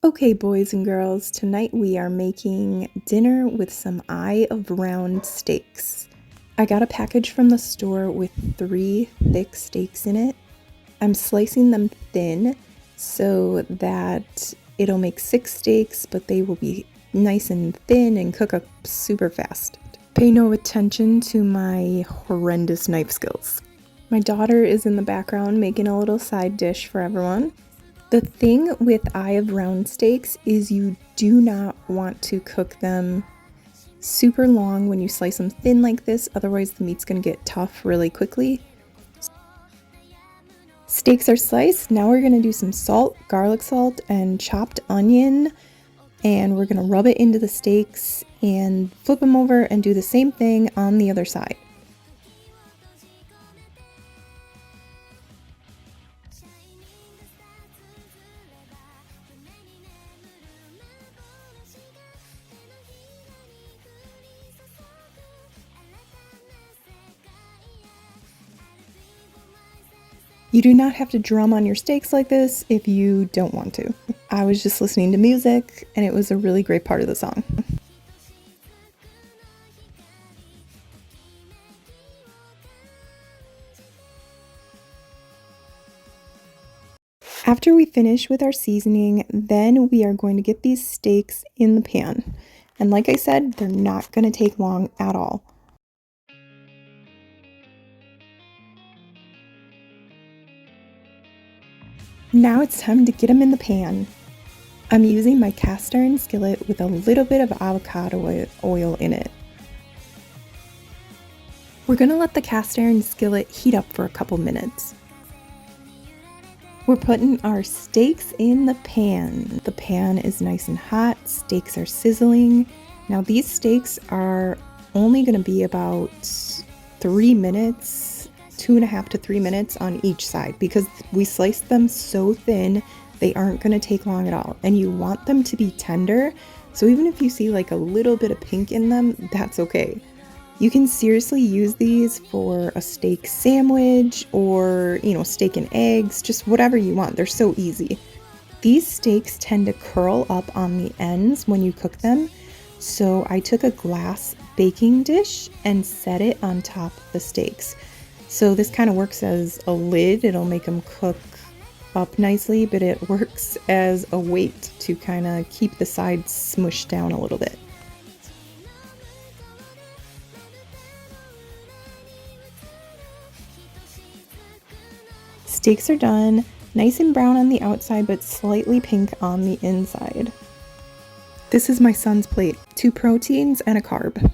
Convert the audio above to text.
Okay, boys and girls, tonight we are making dinner with some eye of round steaks. I got a package from the store with 3 thick steaks in it. I'm slicing them thin so that it'll make 6 steaks, but they will be nice and thin and cook up super fast. Pay no attention to my horrendous knife skills. My daughter is in the background making a little side dish for everyone. The thing with eye of round steaks is you do not want to cook them super long when you slice them thin like this, otherwise the meat's going to get tough really quickly. Steaks are sliced. Now we're going to do some salt, garlic salt, and chopped onion, and we're going to rub it into the steaks and flip them over and do the same thing on the other side. You do not have to drum on your steaks like this if you don't want to. I was just listening to music and it was a really great part of the song. After we finish with our seasoning, then we are going to get these steaks in the pan. And like I said, they're not going to take long at all. Now it's time to get them in the pan. I'm using my cast iron skillet with a little bit of avocado oil in it. We're going to let the cast iron skillet heat up for a couple minutes. We're putting our steaks in the pan. The pan is nice and hot, steaks are sizzling. Now these steaks are only going to be about 3 minutes, 2.5 to 3 minutes on each side because we sliced them so thin, they aren't going to take long at all. And you want them to be tender, so even if you see like a little bit of pink in them, that's okay. You can seriously use these for a steak sandwich or, steak and eggs, just whatever you want. They're so easy. These steaks tend to curl up on the ends when you cook them. So I took a glass baking dish and set it on top of the steaks. So this kind of works as a lid. It'll make them cook up nicely, but it works as a weight to kind of keep the sides smushed down a little bit. Steaks are done, nice and brown on the outside, but slightly pink on the inside. This is my son's plate, 2 proteins and a carb.